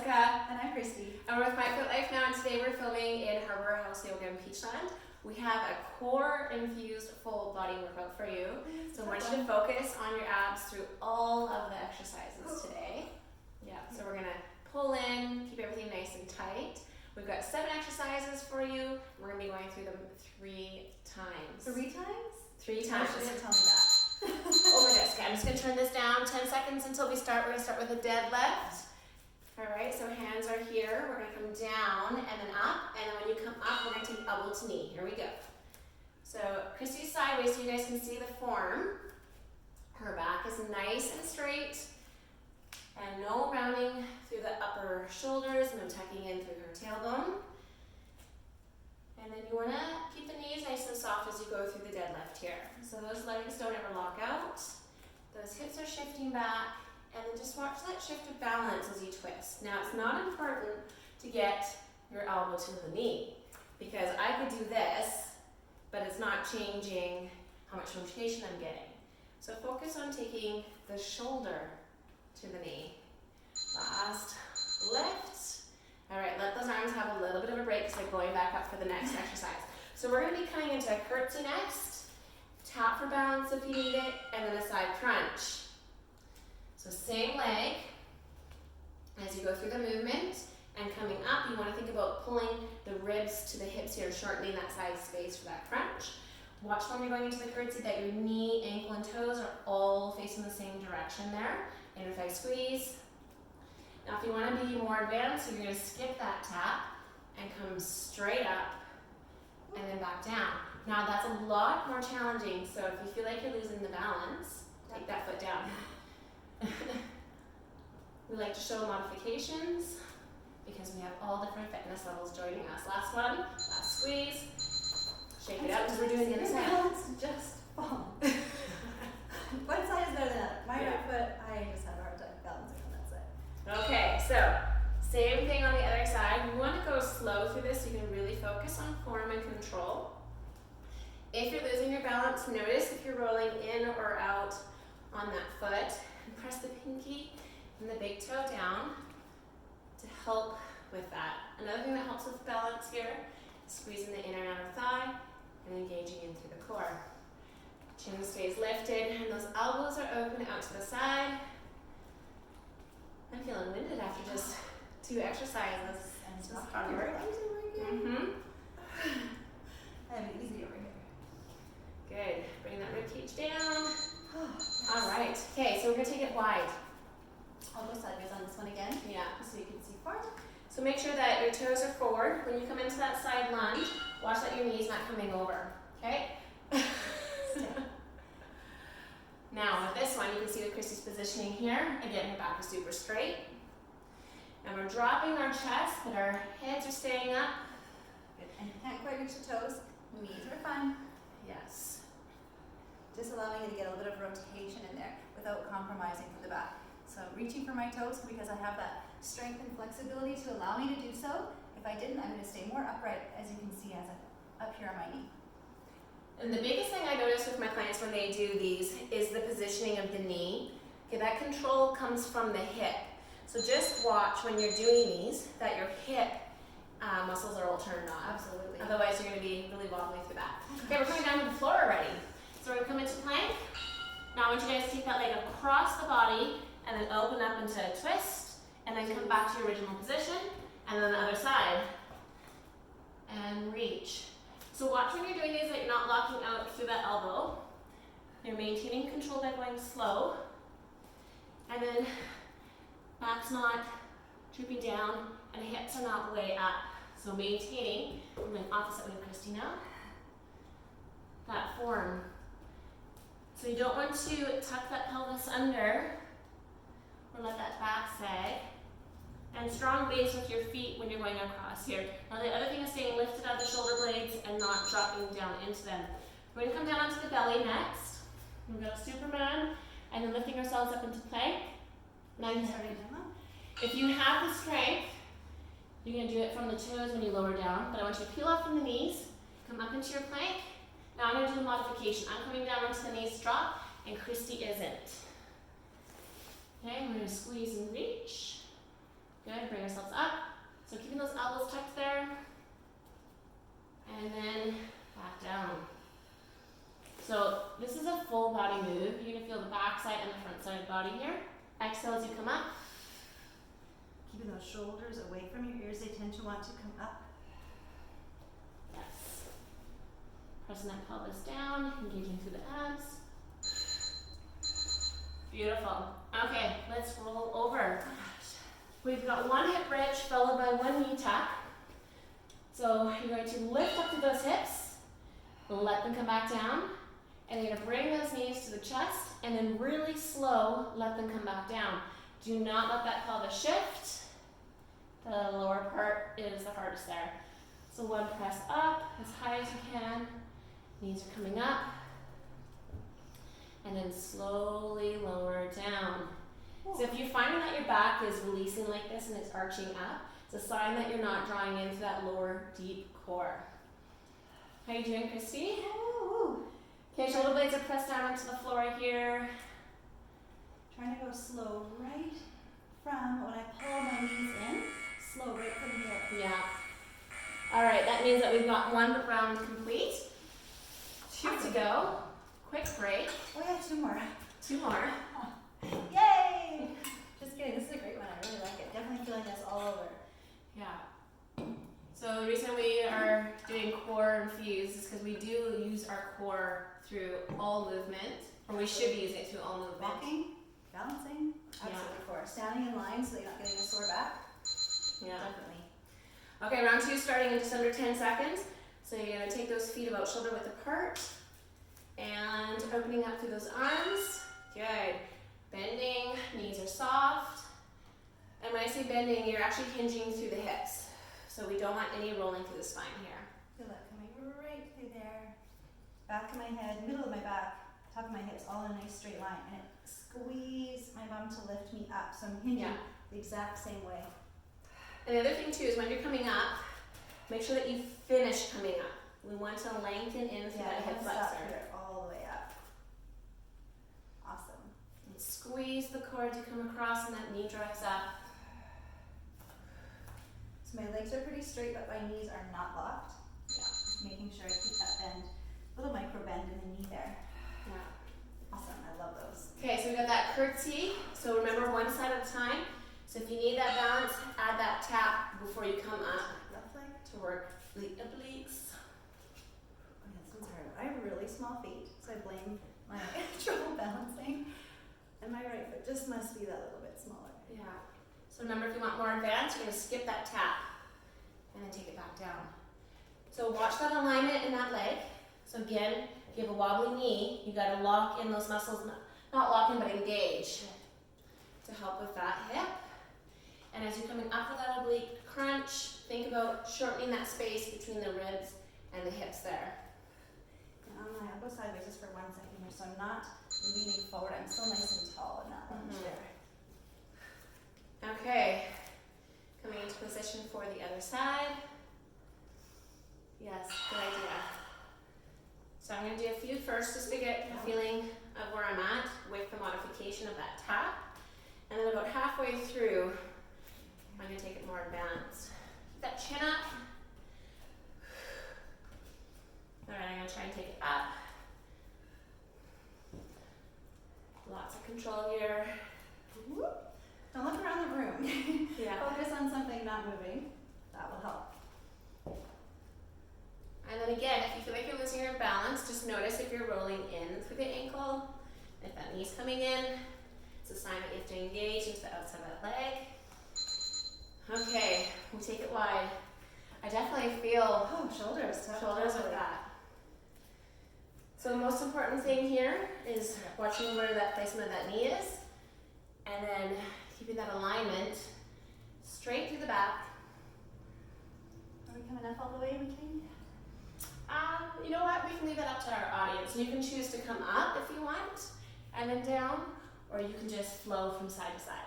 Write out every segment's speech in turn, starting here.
Jessica. And I'm Christy. And we're with My Fit Life now, and today we're filming in Harbour House Yoga in Peachland. We have a core infused full body workout for you. So I want you to focus on your abs through all of the exercises today. Yeah, so we're gonna pull in, keep everything nice and tight. We've got 7 exercises for you. We're gonna be going through them 3 times. 3 times? 3 times. She didn't tell me that. Oh my gosh, okay, I'm just gonna turn this down 10 seconds until we start. We're gonna start with a deadlift. All right, so hands are here. We're gonna come down and then up, and then when you come up, we're gonna take elbow to knee. Here we go. So Christy's sideways so you guys can see the form. Her back is nice and straight, and no rounding through the upper shoulders, no tucking in through her tailbone. And then you wanna keep the knees nice and soft as you go through the deadlift here. So those legs don't ever lock out. Those hips are shifting back. And then just watch that shift of balance as you twist. Now it's not important to get your elbow to the knee, because I could do this, but it's not changing how much rotation I'm getting. So focus on taking the shoulder to the knee. Last lift. All right, let those arms have a little bit of a break because they're going back up for the next exercise. So we're gonna be coming into a curtsy next. Tap for balance if you need it, and then a side crunch. So same leg as you go through the movement, and coming up, you want to think about pulling the ribs to the hips here, shortening that side space for that crunch. Watch when you're going into the curtsy that your knee, ankle, and toes are all facing the same direction there. Inner thigh squeeze. Now if you want to be more advanced, you're going to skip that tap and come straight up and then back down. Now that's a lot more challenging, so if you feel like you're losing the balance, take that foot down. We like to show modifications because we have all different fitness levels joining us. Last one, last squeeze. Shake it out because we're doing the other side. Balance just falling. One side is better than the other. My right foot, I just have a hard time balancing on that side. Okay, so same thing on the other side. We want to go slow through this so you can really focus on form and control. If you're losing your balance, notice if you're rolling in or out on that foot. And press the pinky and the big toe down to help with that. Another thing that helps with balance here is squeezing the inner and outer thigh and engaging in through the core. Chin stays lifted and those elbows are open out to the side. I'm feeling winded after just 2 exercises. And It's just just hard work. I'm easy over here. Good. Bring that rib cage down. All right. Okay, so we're gonna take it wide. I'll go sideways on this one again, Yeah. so you can see forward. So make sure that your toes are forward. When you come into that side lunge, watch that your knee's not coming over. Okay? Now with this one, you can see with Christy's positioning here. Again, her back is super straight. And we're dropping our chest, but our heads are staying up. And you can't quite reach the toes. Knees are fun. Yes. Just allowing you to get a little bit of rotation in there without compromising from the back. So I'm reaching for my toes because I have that strength and flexibility to allow me to do so. If I didn't, I'm going to stay more upright, as you can see, as I'm up here on my knee. And the biggest thing I notice with my clients when they do these is the positioning of the knee. Okay, that control comes from the hip. So just watch when you're doing these that your hip muscles are all turned on. Absolutely. Otherwise, you're going to be really wobbly through that. Okay, we're coming down to the floor already. So we're going to come into plank. Now I want you guys to take that leg across the body and then open up into a twist, and then come back to your original position, and then the other side. And reach. So watch when you're doing these that you're not locking out through that elbow. You're maintaining control by going slow. And then back's not drooping down, and hips are not way up. So maintaining, I'm going opposite way, Christy now. That form. So you don't want to tuck that pelvis under or let that back sag. And strong base with your feet when you're going across here. Now the other thing is staying lifted out of the shoulder blades and not dropping down into them. We're going to come down onto the belly next. We're going to Superman and then lifting ourselves up into plank. Now you can start doing that. If you have the strength, you're going to do it from the toes when you lower down. But I want you to peel off from the knees, come up into your plank. Now I'm going to do the modification. I'm coming down onto the knees, drop, and Christy isn't. Okay, we're going to squeeze and reach. Good, bring ourselves body here. Exhale as you come up. Keeping those shoulders away from your ears, they tend to want to come up. Yes. Pressing that pelvis down, engaging through the abs. Beautiful. Okay, let's roll over. We've got one hip bridge followed by one knee tuck. So you're going to lift up to those hips, let them come back down, and you're going to bring those knees to the chest, and then really slow, let them come back down. Do not let that pelvis shift. The lower part is the hardest there. So one press up as high as you can. Knees are coming up. And then slowly lower down. So if you're finding that your back is releasing like this and it's arching up, it's a sign that you're not drawing into that lower deep core. How you doing, Christy? Okay, shoulder blades are pressed down onto the floor here. Trying to go slow right from when I pull my knees in, slow right from here. Yeah. All right, that means that we've got one round complete. Two to go. Quick break. Oh yeah, two more. Two more. Yay! Just kidding, this is a great one, I really like it. Definitely feeling this all over. Yeah. So the reason we are doing core infused is because we do use our core through all movement, or we should be using it through all movement. Walking, balancing, absolutely core. Standing in line so that you're not getting a sore back. Yeah. Definitely. Okay, round two starting in just under 10 seconds. So you're going to take those feet about shoulder width apart and opening up through those arms. Good. Bending, knees are soft. And when I say bending, you're actually hinging through the hips. So we don't want any rolling through the spine here. Feel that coming right through there. Back of my head, middle of my back, top of my hips, all in a nice straight line. And it squeeze my bum to lift me up. So I'm hinging the exact same way. And the other thing too is when you're coming up, make sure that you finish coming up. We want to lengthen in through that hip flexor. Here, all the way up. Awesome. And squeeze the core to come across and that knee drives up. So my legs are pretty straight, but my knees are not locked. Yeah. Making sure I keep that bend, little micro bend in the knee there. Yeah. Awesome, I love those. Okay, so we got that curtsy. So remember one side at a time. So if you need that balance, add that tap before you come up Left leg. to work the obliques. Oh yeah, this one's hard. I have really small feet, so I blame my trouble balancing. And my right foot just must be that little bit smaller. Yeah. So remember, if you want more advanced, you're going to skip that tap and then take it back down. So watch that alignment in that leg. So again, if you have a wobbly knee, you got to lock in those muscles, not lock in, but engage to help with that hip. And as you're coming up for that oblique crunch, think about shortening that space between the ribs and the hips there. And I'll go sideways just for 1 second here, so I'm not leaning forward. I'm still nice and tall in that lunge there. Okay, coming into position for the other side. Yes, good idea. So I'm going to do a few first just to get a feeling of where I'm at with the modification of that tap. And then about halfway through, I'm going to take it more advanced. Keep that chin up. All right, I'm going to try and take it up. Lots of control here. Whoop. Don't look around the room. Yeah. Focus on something not moving. That will help. And then again, if you feel like you're losing your balance, just notice if you're rolling in through the ankle. If that knee's coming in, it's a sign that you have to engage into the outside of that leg. Okay, we take it wide. I definitely feel Shoulders. shoulders with that. So the most important thing here is watching where that placement of that knee is, and then keeping that alignment straight through the back. Are we coming up all the way, McKinney? You know what? We can leave that up to our audience. You can choose to come up if you want, and then down, or you can just flow from side to side.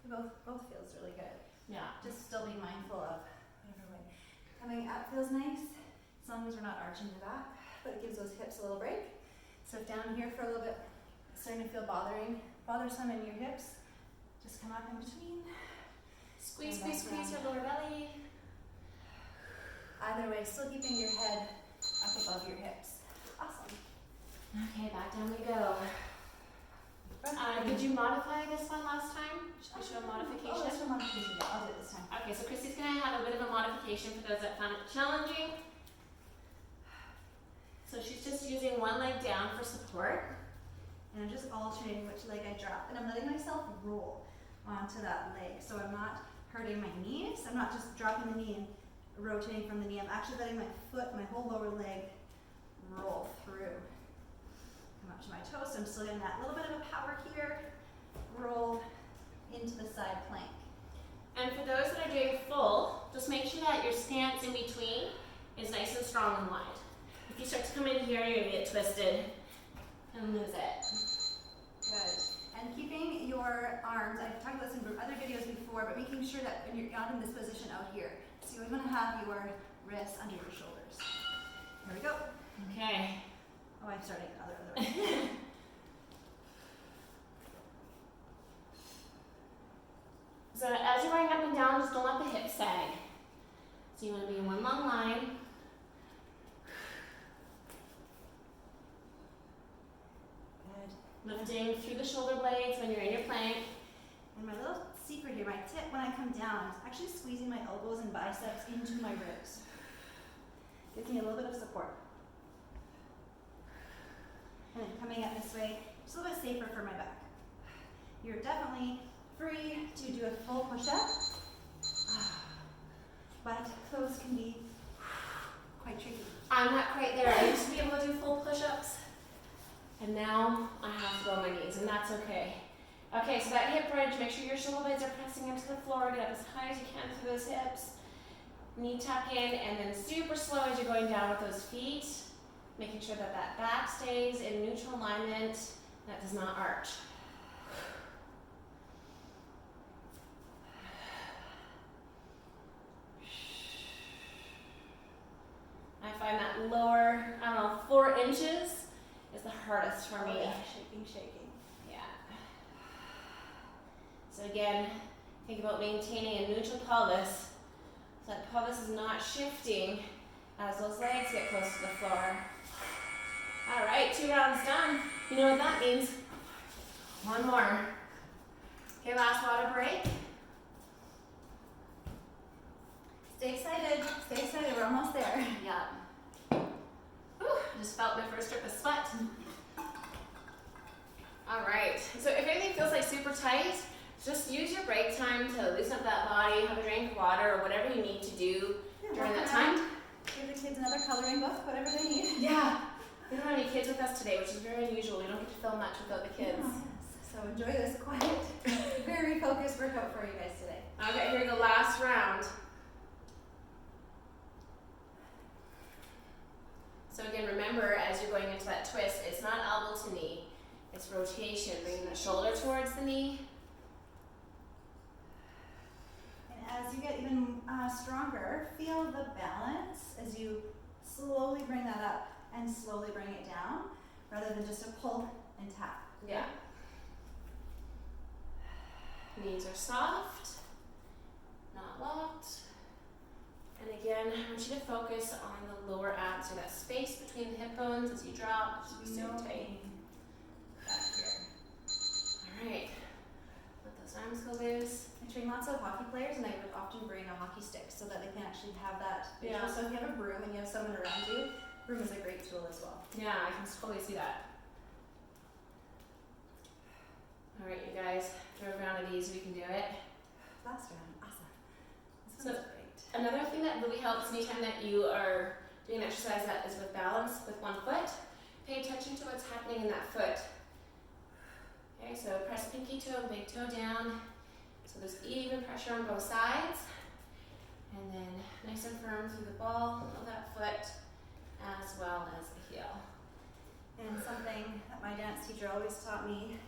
Both feels really good. Yeah. Just still be mindful of whatever way. Coming up feels nice, as long as we're not arching the back, but it gives those hips a little break. So if down here for a little bit, starting to feel bothersome in your hips, just come up in between. Squeeze, squeeze, squeeze your lower belly. Either way, still keeping your head up above your hips. Awesome. Okay, back down we go. Did you modify this one last time? Should we show a modification? Oh, let's do a modification. Yeah, I'll do it this time. Okay, so Christy's gonna have a bit of a modification for those that found it challenging. So she's just using one leg down for support. And I'm just alternating which leg I drop. And I'm letting myself roll onto that leg. So I'm not hurting my knees. I'm not just dropping the knee and rotating from the knee. I'm actually letting my foot, my whole lower leg, roll through. Come up to my toes. So I'm still getting that little bit of a power here. Roll into the side plank. And for those that are doing full, just make sure that your stance in between is nice and strong and wide. If you start to come in here, you're gonna get twisted and lose it. Good. And keeping your arms, I've talked about this in other videos before, but making sure that when you're not in this position out here. So you want to have your wrists under your shoulders. Here we go. Okay. Oh, I'm starting other way. So as you're going up and down, just don't let the hips sag. So you want to be in one long line. Good. Lifting through the shoulder blades when you're in your plank. And my little secret here, my tip when I come down is actually squeezing my elbows and biceps into my ribs. Gives me a little bit of support. And then coming up this way, just a little bit safer for my back. You're definitely free to do a full push-up, but those can be quite tricky. I'm not quite there. I used to be able to do full push-ups, and now I have to go on my knees, and that's okay. Okay, so that hip bridge, make sure your shoulder blades are pressing into the floor. Get up as high as you can through those hips. Knee tuck in, and then super slow as you're going down with those feet, making sure that that back stays in neutral alignment, that does not arch. I find that lower, 4 inches is the hardest for me. Oh, yeah. Shaking. Yeah. So again, think about maintaining a neutral pelvis so that pelvis is not shifting as those legs get close to the floor. All right, 2 rounds done. You know what that means? One more. Okay, last water break. Stay excited, we're almost there. Yeah. Whew, just felt my first drip of sweat. All right, so if anything feels like super tight, just use your break time to loosen up that body, have a drink of water, or whatever you need to do during that time. Give the kids another coloring book, whatever they need. Yeah. We don't have any kids with us today, which is very unusual. We don't get to film much without the kids. Oh, yes. So enjoy this quiet, very focused workout for you guys today. Okay, here we go, last round. So again, remember, as you're going into that twist, it's not elbow to knee, it's rotation, bringing the shoulder towards the knee. And as you get even stronger, feel the balance as you slowly bring that up and slowly bring it down, rather than just a pull and tap. Yeah. Knees are soft, not locked. And again, I want you to focus on the lower abs, so that space between the hip bones as you drop, just be so tight. Back here. All right, let those arms go loose. I train lots of hockey players, and I would often bring a hockey stick so that they can actually have that visual. Yeah. So if you have a broom and you have someone around you, broom is a great tool as well. Yeah, I can totally see that. All right, you guys, throw a round of these, we can do it. Last round, awesome. This So- one's great. Another thing that really helps anytime that you are doing an exercise that is with balance with one foot, pay attention to what's happening in that foot. Okay, so press pinky toe, big toe down. So there's even pressure on both sides. And then nice and firm through the ball of that foot as well as the heel. And something that my dance teacher always taught me,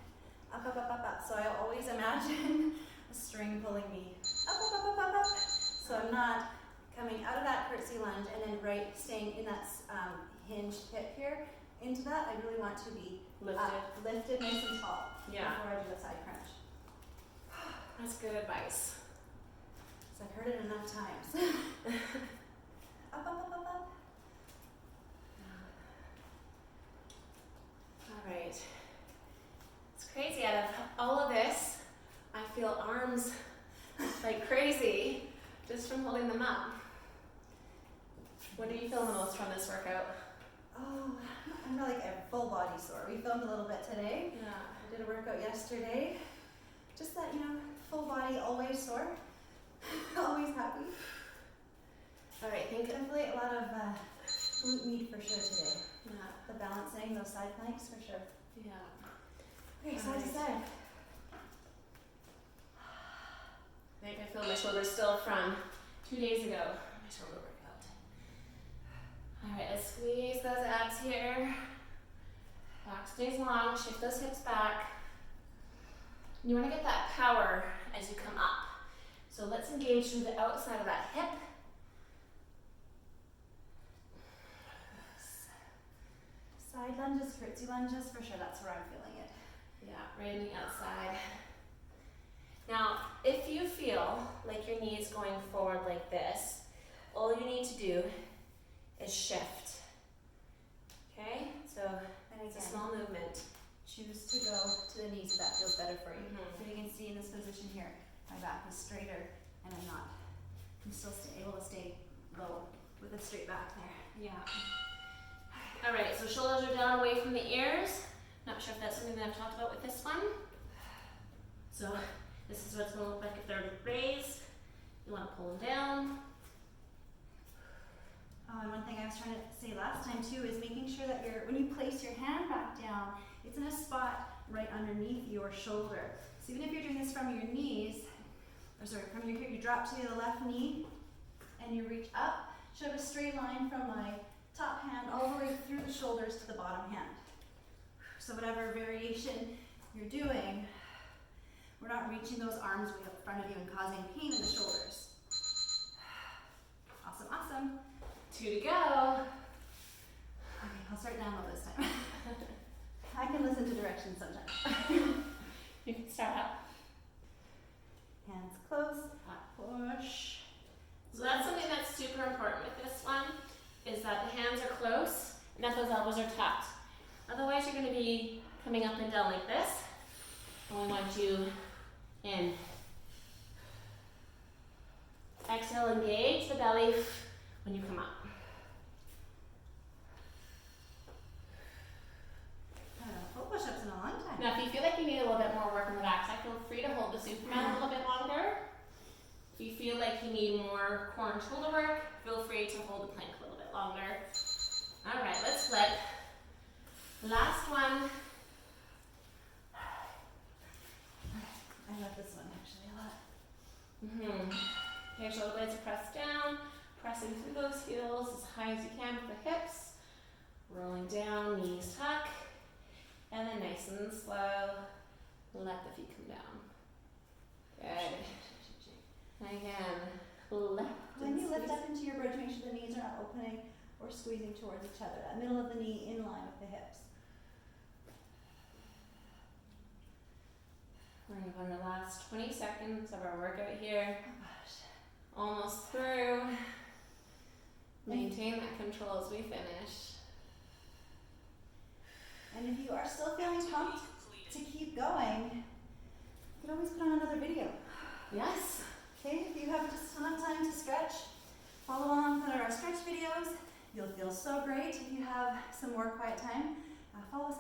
up, up, up, up, up. So I always imagine a string pulling me up, up, up, up, up, up. So I'm not coming out of that curtsy lunge and then staying in that hinged hip here into that. I really want to be lifted nice and tall before I do a side crunch. That's good advice. So I've heard it enough times. Up, up, up, up, up. All right. Let's crazy. Out of all of this, I feel arms like crazy just from holding them up. What do you feel the most from this workout? Oh, I'm like a full body sore. We filmed a little bit today. Yeah. I did a workout yesterday. Just that, full body, always sore. Always happy. All right, think of Definitely a lot of glute meat for sure today. yeah. The balancing, those side planks for sure. Yeah. Okay, side to Alright. side. I think I feel my shoulders still from 2 days ago. My shoulder workout. All right, let's squeeze those abs here. Back stays long. Shift those hips back. You want to get that power as you come up. So let's engage through the outside of that hip. Side lunges, curtsy lunges, for sure, that's where I'm feeling it. Yeah, right on the outside. Now, if you feel like your knee is going forward like this, all you need to do is shift. Okay? So And it's a again, small movement. choose to go to the knees if that feels better for you. Mhm. So you can see in this position here, my back is straighter and I'm still able to stay low with a straight back there. Yeah. All right, so shoulders are down away from the ears. Not sure if that's something that I've talked about with this one. So this is what it's gonna look like if they're raised. You wanna pull them down. Oh, and one thing I was trying to say last time too is making sure that when you place your hand back down, it's in a spot right underneath your shoulder. So even if you're doing this from your knees, from your hip, you drop to the left knee and you reach up, should have a straight line from my top hand all the way through the shoulders to the bottom hand. So whatever variation you're doing, we're not reaching those arms way up front of you and causing pain in the shoulders. Awesome, awesome. 2 to go. Okay, I'll start down low this time. I can listen to directions sometimes. You can start up. Hands close, push. So that's something that's super important with this one, is that the hands are close and that those elbows are tucked. Otherwise you're gonna be coming up and down like this. And we want you in. Exhale, engage the belly when you come up. I haven't done full push-ups in a long time. Now if you feel like you need a little bit more work on the backside, feel free to hold the Superman a little bit longer. If you feel like you need more core and shoulder work, feel free to hold the plank a little bit longer. All right, let's flip. Last one. I love this one actually a lot. Okay, shoulder blades are pressed down, pressing through those heels as high as you can with the hips. Rolling down, knees tuck. And then nice and slow, let the feet come down. Good. Again, left. When you lift squeeze. up into your bridge, make sure the knees are not opening or squeezing towards each other. That middle of the knee in line with the hips. We're gonna go in the last 20 seconds of our workout here. Oh gosh. Almost through. Maintain that control as we finish. And if you are still feeling pumped to keep going, you can always put on another video. Yes. Okay, if you have just enough time to stretch, follow along with our stretch videos. You'll feel so great. If you have some more quiet time, follow us